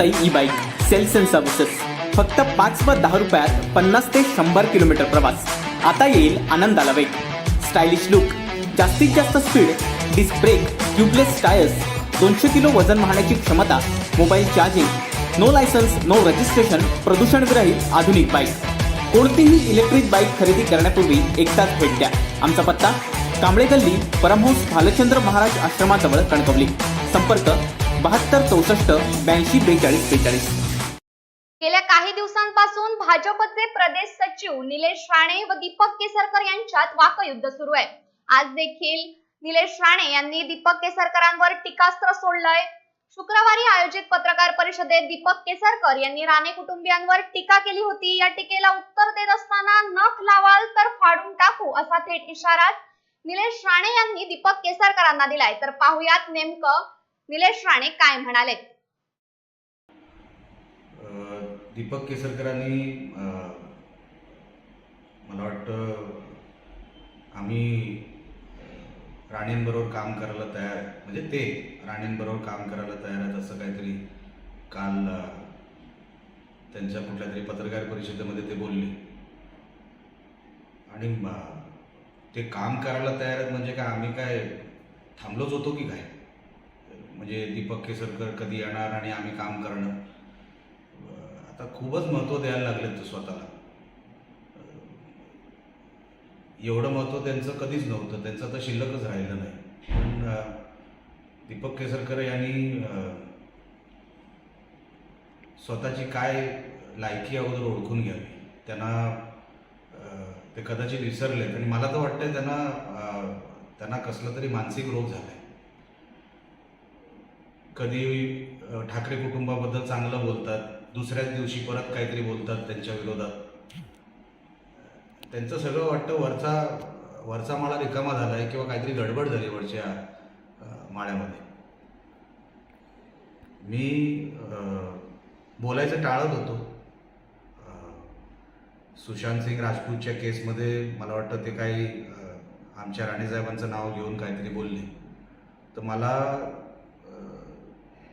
Desai e bike sales and services. फक्त 5 व 10 रुपयात 50 ते 100 किलोमीटर प्रवास. आता येईल आनंदाला वेग. स्टायलिश लुक, जास्तीत जास्त speed, disc brake, tubeless tyres, 200 kilo वजन वाहण्याची क्षमता, mobile charging, no licence no registration, प्रदूषणविरहित आधुनिक बाईक. कोणतीही इलेक्ट्रिक बाईक खरेदी करण्यापूर्वी एकदाच भेट द्या. आमचा पत्ता कांबळे गल्ली, परमहंस भालचंद्र महाराज आश्रमाजवळ, कणकवली. संपर्क 72 64 82 42 42. गेल्या काही दिवसांपासून भाजपचे प्रदेश सचिव निलेश राणे व दीपक केसरकर यांच्यात वाकयुद्ध सुरू आहे. आज देखील निलेश राणे यांनी दीपक केसरकरांवर टीकास्त्र सोडलंय. शुक्रवारी आयोजित पत्रकार परिषदेत दीपक केसरकर यांनी राणे कुटुंबियांवर टीका केली होती. या टीकेला उत्तर देत असताना नख लावाल तर फाडून टाकू असा थेट इशारा निलेश राणे यांनी दीपक केसरकरांना दिलाय. तर पाहुयात नेमकं निलेश राणे काय म्हणाले. दीपक केसरकरांनी मला वाटतं आम्ही राणेंबरोबर काम करायला तयार आहे, म्हणजे ते राणेंबरोबर काम करायला तयार आहेत असं काहीतरी काल त्यांच्या कुठल्या तरी पत्रकार परिषदेमध्ये ते बोलले. आणि ते काम करायला तयार आहेत म्हणजे काय आम्ही काय थांबलोच होतो की काय? म्हणजे दीपक केसरकर कधी येणार आणि आम्ही काम करणं. आता खूपच महत्त्व द्यायला लागलेत ते स्वतःला. एवढं महत्त्व त्यांचं कधीच नव्हतं, त्यांचं तर शिल्लकच राहिलं नाही. पण दीपक केसरकर यांनी स्वतःची काय लायकी अगोदर ओळखून घ्यावी. त्यांना ते कदाचित विसरलेत आणि मला तर वाटतंय त्यांना कसला तरी मानसिक रोग झाला आहे. कधी ठाकरे कुटुंबाबद्दल चांगलं बोलतात, दुसऱ्याच दिवशी परत काहीतरी बोलतात त्यांच्या विरोधात. त्यांचं सगळं वाटतं वरचा माळा रिकामा झाला आहे किंवा काहीतरी गडबड झाली वरच्या माळ्यामध्ये. मी बोलायचं टाळत होतो. सुशांत सिंग राजपूतच्या केसमध्ये मला वाटतं ते काही आमच्या राणेसाहेबांचं नाव घेऊन काहीतरी बोलले, तर मला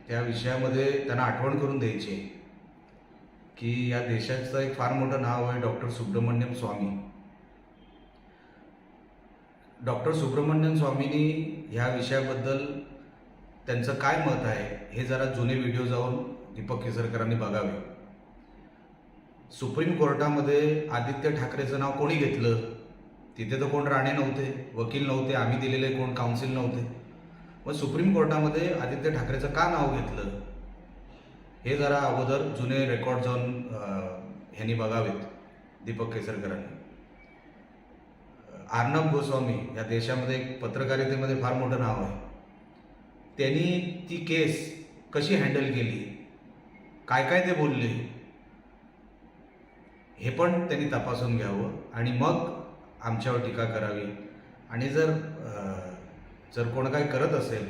त्या विषयामध्ये त्यांना आठवण करून द्यायची आहे की या देशाचं एक फार मोठं नाव आहे डॉक्टर सुब्रमण्यम स्वामी. डॉक्टर सुब्रमण्यम स्वामींनी ह्या विषयाबद्दल त्यांचं काय मत आहे हे जरा जुने व्हिडिओ जाऊन दीपक केसरकरांनी बघावे. सुप्रीम कोर्टामध्ये आदित्य ठाकरेचं नाव कोणी घेतलं? तिथे तर कोण राणे नव्हते, वकील नव्हते, आम्ही दिलेले कोण काउन्सिल नव्हते. मग सुप्रीम कोर्टामध्ये आदित्य ठाकरेचं का नाव घेतलं हे जरा अगोदर जुने रेकॉर्ड जाऊन ह्यांनी बघावेत दीपक केसरकरांनी. अर्णब गोस्वामी या देशामध्ये एक पत्रकारितेमध्ये फार मोठं नाव आहे. त्यांनी ती केस कशी हँडल केली, काय काय ते बोलले हे पण त्यांनी तपासून घ्यावं आणि मग आमच्यावर टीका करावी. आणि जर कोण काही करत असेल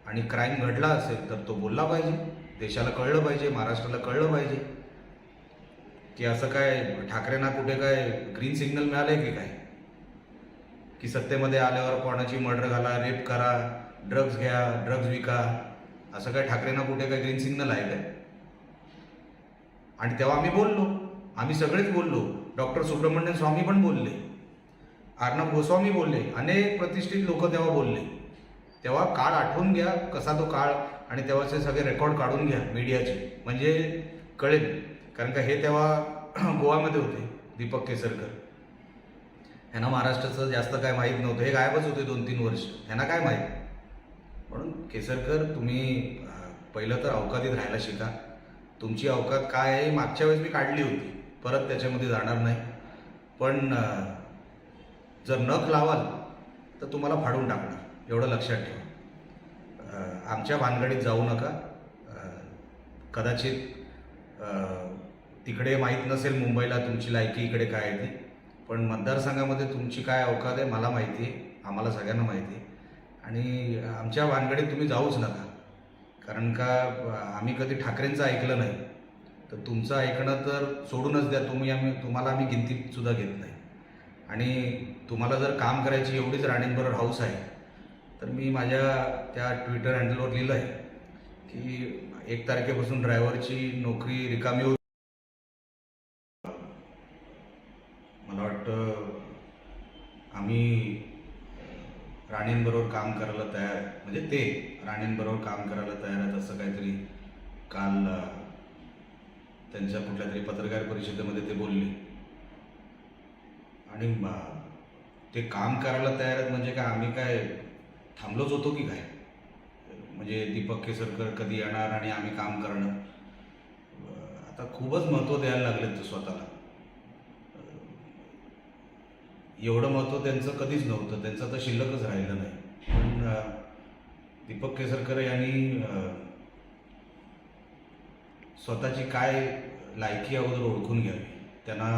आणि क्राईम घडला असेल तर तो बोलला पाहिजे, देशाला कळलं पाहिजे, महाराष्ट्राला कळलं पाहिजे की असं काय ठाकरेंना कुठे काय ग्रीन सिग्नल मिळालं की काय, की सत्तेमध्ये आल्यावर कोणाची मर्डर घाला, रेप करा, ड्रग्ज घ्या, ड्रग्ज विका, असं काय ठाकरेंना कुठे काय ग्रीन सिग्नल आहे काय? आणि तेव्हा आम्ही बोललो, आम्ही सगळेच बोललो. डॉक्टर सुब्रमण्यम स्वामी पण बोलले, अर्णब गोस्वामी बोलले, अनेक प्रतिष्ठित लोक तेव्हा बोलले. तेव्हा काळ आठवून घ्या कसा तो काळ, आणि तेव्हाचे सगळे रेकॉर्ड काढून घ्या मीडियाचे, म्हणजे कळेल. कारण का हे तेव्हा गोवामध्ये होते दीपक केसरकर, ह्यांना महाराष्ट्राचं जास्त काय माहीत नव्हतं, हे गायबच होते 2-3 वर्ष, ह्यांना काय माहीत. म्हणून केसरकर तुम्ही पहिलं तर अवकातीत राहायला शिका. तुमची अवकात काय आहे मागच्या वेळेस मी काढली होती, परत त्याच्यामध्ये जाणार नाही. पण जर नख लावाल तर तुम्हाला फाडून टाकणार, एवढं लक्षात ठेवा. आमच्या भानगडीत जाऊ नका. कदाचित तिकडे माहीत नसेल मुंबईला तुमची लायकी इकडे काय आहे ती, पण मतदारसंघामध्ये तुमची काय अवकात आहे मला माहिती आहे, आम्हाला सगळ्यांना माहिती आहे. आणि आमच्या भानगडीत तुम्ही जाऊच नका, कारण का आम्ही कधी ठाकरेंचं ऐकलं नाही, तर तुमचं ऐकणं तर सोडूनच द्या. तुम्हाला आम्ही गिनतीतसुद्धा घेत नाही. आणि तुम्हाला जर काम करायची एवढीच राणेंबरोबर हौस आहे तर मी माझ्या त्या ट्विटर हँडलवर लिहिलं आहे की 1 तारखेपासून ड्रायव्हरची नोकरी रिकामी होती. मला वाटतं आम्ही राणेंबरोबर काम करायला तयार, म्हणजे ते राणेंबरोबर काम करायला तयार आहेत असं काहीतरी काल त्यांच्या कुठल्या तरी पत्रकार परिषदेमध्ये ते बोलले. आणि ते काम करायला तयार आहेत म्हणजे काय आम्ही काय थांबलोच होतो की काय? म्हणजे दीपक केसरकर कधी येणार आणि आम्ही काम करणं. आता खूपच महत्त्व द्यायला लागलेत ते स्वतःला. एवढं महत्त्व त्यांचं कधीच नव्हतं, त्यांचं तर शिल्लकच राहिलं नाही. पण दीपक केसरकर यांनी स्वतःची काय लायकी अगोदर ओळखून घ्यावी. त्यांना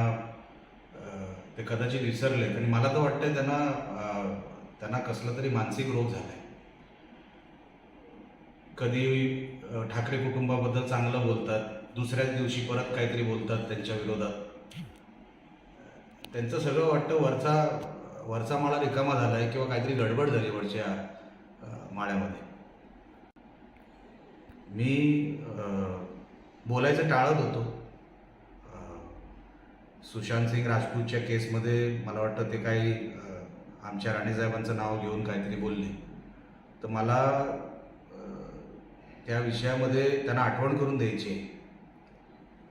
ते कदाचित विसरलेत आणि मला तर वाटतं त्यांना कसला तरी मानसिक रोग झाला आहे. कधी ठाकरे कुटुंबाबद्दल चांगलं बोलतात, दुसऱ्याच दिवशी परत काहीतरी बोलतात त्यांच्या विरोधात. त्यांचं सगळं वाटतं वरचा माळा रिकामा झाला आहे किंवा काहीतरी गडबड झाली वरच्या माळ्यामध्ये. मी बोलायचं टाळत होतो. सुशांत सिंग राजपूतच्या केसमध्ये मला वाटतं ते काही आमच्या राणेसाहेबांचं नाव घेऊन काहीतरी बोलले, तर मला त्या विषयामध्ये त्यांना आठवण करून द्यायची आहे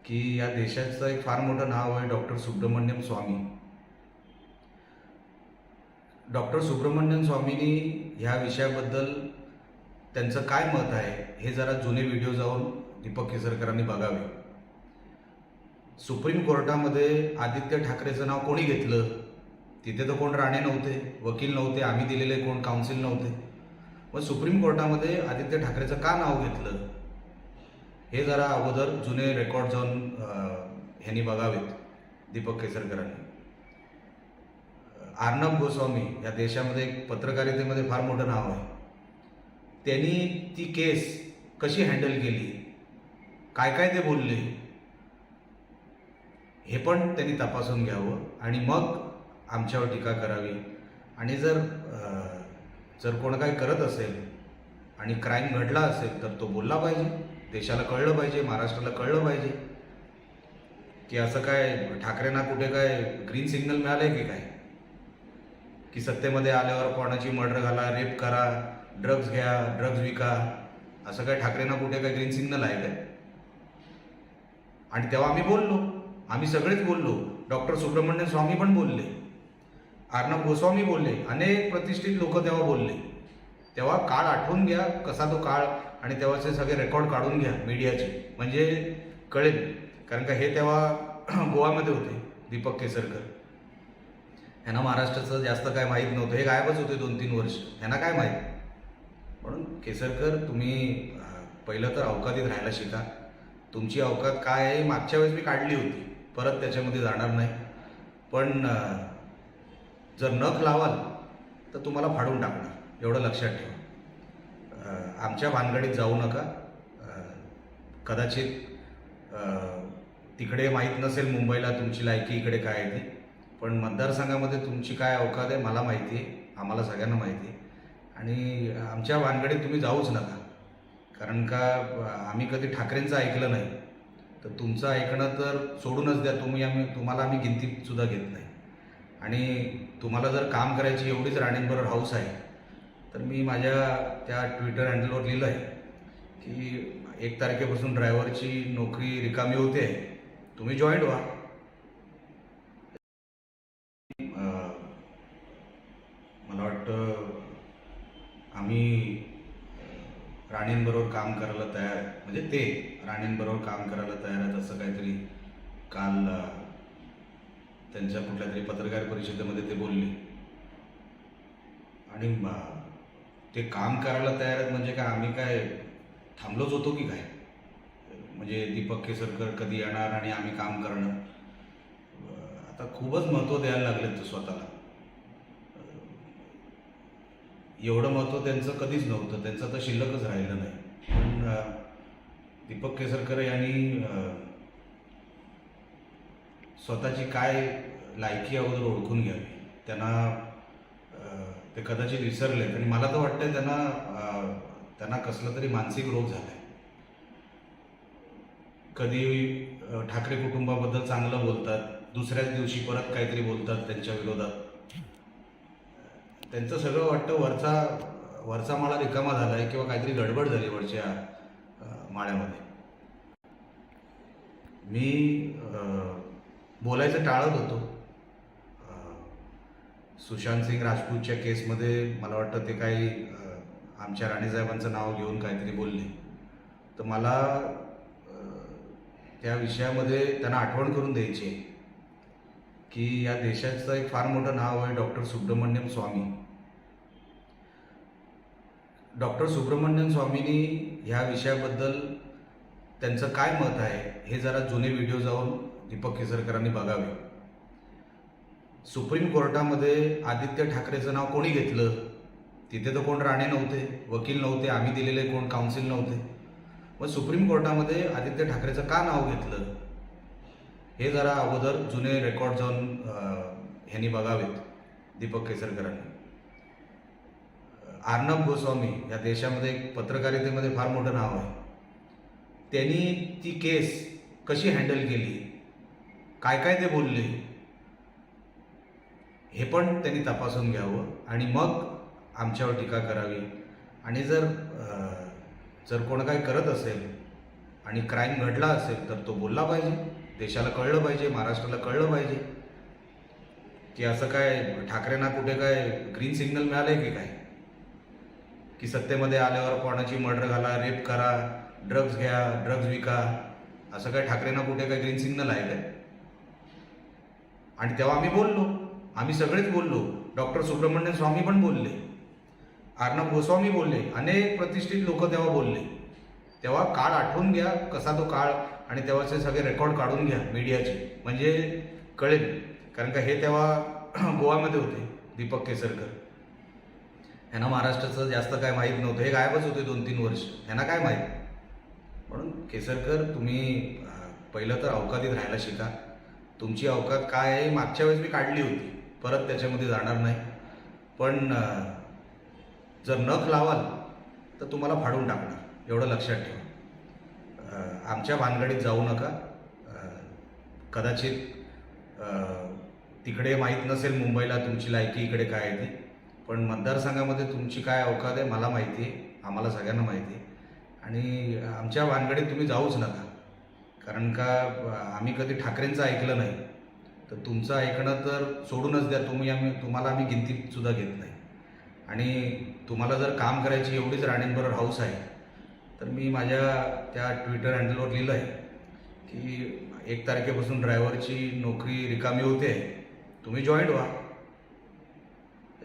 की या देशाचं एक फार मोठं नाव आहे डॉक्टर सुब्रमण्यम स्वामी. डॉक्टर सुब्रमण्यम स्वामींनी ह्या विषयाबद्दल त्यांचं काय मत आहे हे जरा जुने व्हिडिओ जाऊन दीपक केसरकरांनी बघावे. सुप्रीम कोर्टामध्ये आदित्य ठाकरेचं नाव कोणी घेतलं? तिथे तर कोण राणे नव्हते, वकील नव्हते, आम्ही दिलेले कोण काउन्सिल नव्हते. मग सुप्रीम कोर्टामध्ये आदित्य ठाकरेचं का नाव घेतलं हे जरा अगोदर जुने रेकॉर्ड जाऊन ह्यांनी बघावेत दीपक केसरकरांनी. अर्णब गोस्वामी या देशामध्ये एक पत्रकारितेमध्ये फार मोठं नाव आहे. त्यांनी ती केस कशी हँडल केली, काय काय ते बोलले हे पण त्यांनी तपासून घ्यावं आणि मग आमच्यावर टीका करावी. आणि जर कोण काही करत असेल आणि क्राईम घडला असेल तर तो बोलला पाहिजे, देशाला कळलं पाहिजे, महाराष्ट्राला कळलं पाहिजे की असं काय ठाकरेंना कुठे काय ग्रीन सिग्नल मिळालं आहे की काय, की सत्तेमध्ये आल्यावर कोणाची मर्डर घाला, रेप करा, ड्रग्ज घ्या, ड्रग्ज विका, असं काय ठाकरेंना कुठे काय ग्रीन सिग्नल आहे काय? आणि तेव्हा आम्ही बोललो, आम्ही सगळेच बोललो. डॉक्टर सुब्रमण्यम स्वामी पण बोलले, अर्णब गोस्वामी बोलले, अनेक प्रतिष्ठित लोक तेव्हा बोलले. तेव्हा काळ आठवून घ्या कसा तो काळ, आणि तेव्हाचे सगळे रेकॉर्ड काढून घ्या मीडियाचे, म्हणजे कळेल. कारण का हे तेव्हा गोवामध्ये होते दीपक केसरकर. ह्यांना महाराष्ट्राचं जास्त काय माहीत नव्हतं, हे गायबच होते 2-3 वर्ष, ह्यांना काय माहीत. म्हणून केसरकर तुम्ही पहिलं तर अवकातीत राहायला शिका. तुमची अवकात काय आहे मागच्या वेळेस मी काढली होती, परत त्याच्यामध्ये जाणार नाही. पण जर नख लावाल तर तुम्हाला फाडून टाकणार, एवढं लक्षात ठेवा. आमच्या भानगडीत जाऊ नका. कदाचित तिकडे माहीत नसेल मुंबईला तुमची लायकी इकडे काय आहे ती, पण मतदारसंघामध्ये तुमची काय अवकात आहे मला माहिती आहे, आम्हाला सगळ्यांना माहिती आहे. आणि आमच्या भानगडीत तुम्ही जाऊच नका. कारण का आम्ही कधी ठाकरेंचं ऐकलं नाही, तर तुमचं ऐकणं तर सोडूनच द्या. तुम्हाला आम्ही गिनतीसुद्धा घेत नाही. आणि तुम्हाला जर काम करायची एवढीच राणेंबरोबर हाऊस आहे तर मी माझ्या त्या ट्विटर हँडलवर लिहिलं आहे की 1 तारखेपासून ड्रायव्हरची नोकरी रिकामी होते, तुम्ही जॉईंट व्हा. मला वाटतं आम्ही राणेंबरोबर काम करायला तयार, म्हणजे ते राणेंबरोबर काम करायला तयार आहेत असं काहीतरी काल त्यांच्या कुठल्या तरी पत्रकार परिषदेमध्ये ते बोलले. आणि ते काम करायला तयार आहेत म्हणजे काय आम्ही काय थांबलोच होतो की काय? म्हणजे दीपक केसरकर कधी येणार आणि आम्ही काम करणं. आता खूपच महत्त्व द्यायला लागलेत ते स्वतःला. एवढं महत्त्व त्यांचं कधीच नव्हतं, त्यांचं तर शिल्लकच राहिलं नाही. पण दीपक केसरकर यांनी स्वतःची काय लायकी अगोदर ओळखून घ्यावी. ते कदाचित विसरलेत आणि मला तर वाटतं त्यांना कसला तरी मानसिक रोग झाला आहे. कधी ठाकरे कुटुंबाबद्दल चांगलं बोलतात, दुसऱ्याच दिवशी परत काहीतरी बोलतात त्यांच्या विरोधात. त्यांचं सगळं वाटतं वरचा माळा रिकामा झाला आहे किंवा काहीतरी गडबड झाली वरच्या माळ्यामध्ये. मी बोलायचं टाळत होतो. सुशांत सिंग राजपूतच्या केसमध्ये मला वाटतं ते काही आमच्या राणीसाहेबांचं नाव घेऊन काहीतरी बोलले, तर मला त्या विषयामध्ये त्यांना आठवण करून द्यायची आहे की या देशाचं एक फार मोठं नाव आहे डॉक्टर सुब्रमण्यम स्वामी. डॉक्टर सुब्रमण्यम स्वामींनी ह्या विषयाबद्दल त्यांचं काय मत आहे हे जरा जुने व्हिडिओ जाऊन दीपक केसरकरांनी बघावे. सुप्रीम कोर्टामध्ये आदित्य ठाकरेचं नाव कोणी घेतलं? तिथे तर कोण राणे नव्हते, वकील नव्हते, आम्ही दिलेले कोण काउन्सिल नव्हते. मग सुप्रीम कोर्टामध्ये आदित्य ठाकरेचं का नाव घेतलं हे जरा अगोदर जुने रेकॉर्ड जाऊन ह्यांनी बघावेत दीपक केसरकरांनी. अर्णब गोस्वामी या देशामध्ये एक पत्रकारितेमध्ये फार मोठं नाव आहे. त्यांनी ती केस कशी हँडल केली, काय काय ते बोलले हे पण त्यांनी तपासून घ्यावं आणि मग आमच्यावर टीका करावी. आणि जर कोण काही करत असेल आणि क्राईम घडला असेल तर तो बोलला पाहिजे, देशाला कळलं पाहिजे, महाराष्ट्राला कळलं पाहिजे की असं काय ठाकरेंना कुठे काय ग्रीन सिग्नल मिळालंय की काय, की सत्तेमध्ये आल्यावर कोणाची मर्डर घाला, रेप करा, ड्रग्ज घ्या, ड्रग्ज विका, असं काय ठाकरेंना कुठे काय ग्रीन सिग्नल आहे काय? आणि तेव्हा आम्ही सगळेच बोललो. डॉक्टर सुब्रमण्यम स्वामी पण बोलले, अर्णब गोस्वामी बोलले, अनेक प्रतिष्ठित लोक तेव्हा बोलले. तेव्हा काळ आठवून घ्या कसा तो काळ, आणि तेव्हाचे सगळे रेकॉर्ड काढून घ्या मीडियाचे, म्हणजे कळेल. कारण का हे तेव्हा गोवामध्ये होते दीपक केसरकर, ह्यांना महाराष्ट्राचं जास्त काय माहीत नव्हतं, हे गायबच होते 2-3 वर्ष, ह्यांना काय माहीत. म्हणून केसरकर तुम्ही पहिलं तर अवकातीत राहायला शिका. तुमची अवकात काय आहे मागच्या वेळेस मी काढली होती, परत त्याच्यामध्ये जाणार नाही. पण जर नख लावाल तर तुम्हाला फाडून टाकणार, एवढं लक्षात ठेवा. आमच्या भानगडीत जाऊ नका. कदाचित तिकडे माहीत नसेल मुंबईला तुमची लायकी इकडे काय आहे ती, पण मतदारसंघामध्ये तुमची काय अवकात आहे मला माहिती आहे, आम्हाला सगळ्यांना माहिती आहे. आणि आमच्या भानगडीत तुम्ही जाऊच नका, कारण का आम्ही कधी ठाकरेंचं ऐकलं नाही, तर तुमचं ऐकणं तर सोडूनच द्या. तुम्हाला आम्ही गिनतीतसुद्धा घेत नाही. आणि तुम्हाला जर काम करायची एवढीच राणेंबरोबर हौस आहे तर मी माझ्या त्या ट्विटर हँडलवर लिहिलं आहे की 1 तारखेपासून ड्रायव्हरची नोकरी रिकामी होते, तुम्ही जॉईंट व्हा,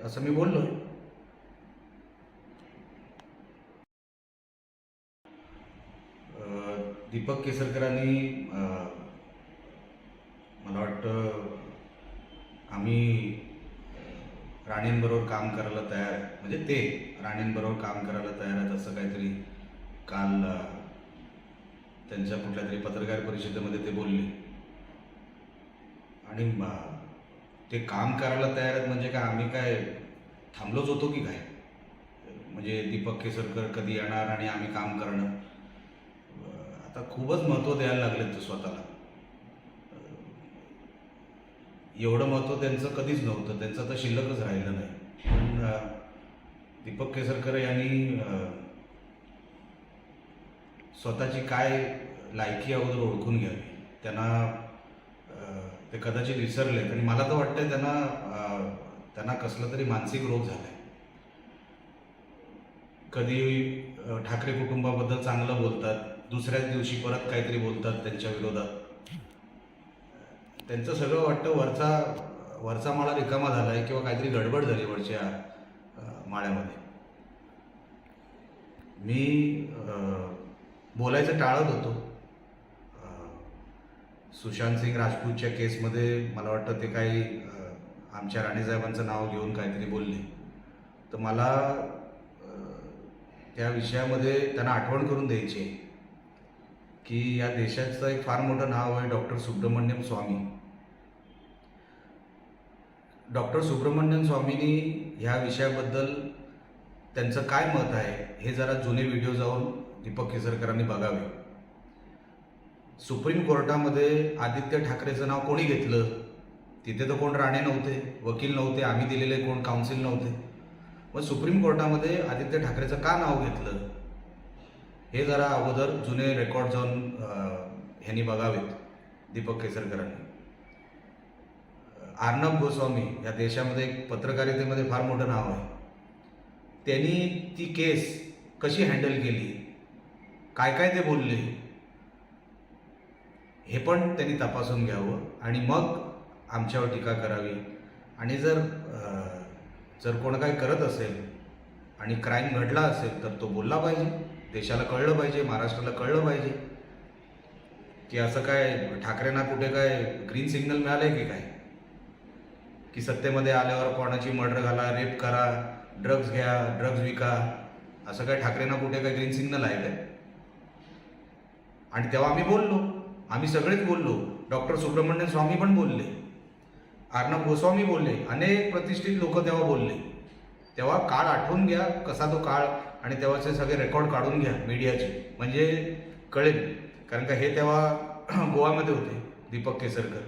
असं मी बोललो. दीपक केसरकरांनी मला वाटतं आम्ही राणेंबरोबर काम करायला तयार आहे, म्हणजे ते राणेंबरोबर काम करायला तयार आहेत असं काहीतरी काल त्यांच्या कुठल्या तरी पत्रकार परिषदेमध्ये ते बोलले. आणि ते काम करायला तयार आहेत म्हणजे काय आम्ही काय थांबलोच होतो की काय? म्हणजे दीपक केसरकर कधी येणार आणि आम्ही काम करणं, आता खूपच महत्त्व द्यायला लागलेत ते स्वतःला. एवढं महत्त्व त्यांचं कधीच नव्हतं, त्यांचं तर शिल्लकच राहिलं नाही. पण दीपक केसरकर यांनी स्वतःची काय लायकी अगोदर ओळखून घ्यावी. त्यांना ते कदाचित विसरलेत आणि मला तर वाटतंय त्यांना कसला तरी मानसिक रोग झाला आहे. कधी ठाकरे कुटुंबाबद्दल चांगलं बोलतात, दुसऱ्याच दिवशी परत काहीतरी बोलतात त्यांच्या विरोधात. त्यांचं सगळं वाटतं वरचा माळा रिकामा झाला आहे किंवा काहीतरी गडबड झाली वरच्या माळ्यामध्ये. मी बोलायचं टाळत होतो. सुशांत सिंग राजपूतच्या केसमध्ये मला वाटतं ते काही आमच्या राणीसाहेबांचं नाव घेऊन काहीतरी बोलले, तर मला त्या विषयामध्ये त्यांना आठवण करून द्यायची आहे की या देशाचं एक फार मोठं नाव आहे डॉक्टर सुब्रमण्यम स्वामी. डॉक्टर सुब्रमण्यम स्वामींनी ह्या विषयाबद्दल त्यांचं काय मत आहे हे जरा जुने व्हिडिओ जाऊन दीपक केसरकरांनी बघावे. सुप्रीम कोर्टामध्ये आदित्य ठाकरेचं नाव कोणी घेतलं? तिथे तर कोण राणे नव्हते, वकील नव्हते, आम्ही दिलेले कोण काउन्सिल नव्हते. मग सुप्रीम कोर्टामध्ये आदित्य ठाकरेचं का नाव घेतलं हे जरा अगोदर जुने रेकॉर्ड जाऊन ह्यांनी बघावेत, दीपक केसरकरांनी. अर्णब गोस्वामी या देशामध्ये एक पत्रकारितेमध्ये फार मोठं नाव आहे. त्यांनी ती केस कशी हँडल केली, काय काय ते बोलले, हे पण त्यांनी तपासून घ्यावं आणि मग आमच्यावर टीका करावी. आणि जर कोण काही करत असेल आणि क्राईम घडला असेल तर तो बोलला पाहिजे, देशाला कळलं पाहिजे, महाराष्ट्राला कळलं पाहिजे की असं काय ठाकरेंना कुठे काय ग्रीन सिग्नल मिळालंय की काय, की सत्तेमध्ये आल्यावर कोणाची मर्डर घाला, रेप करा, ड्रग्ज घ्या, ड्रग्ज विका, असं काय ठाकरेंना कुठे काय ग्रीन सिग्नल आहे काय? आणि तेव्हा आम्ही सगळेच बोललो. डॉक्टर सुब्रमण्यन स्वामी पण बोलले, अर्णब गोस्वामी बोलले, अनेक प्रतिष्ठित लोक तेव्हा बोलले. तेव्हा काळ आठवून घ्या कसा तो काळ, आणि तेव्हाचे सगळे रेकॉर्ड काढून घ्या मीडियाचे, म्हणजे कळेल. कारण का हे तेव्हा गोवामध्ये होते दीपक केसरकर,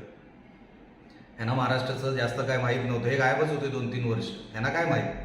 ह्यांना महाराष्ट्राचं जास्त काय माहीत नव्हतं, हे गायबच होते 2-3 वर्ष, ह्यांना काय माहीत.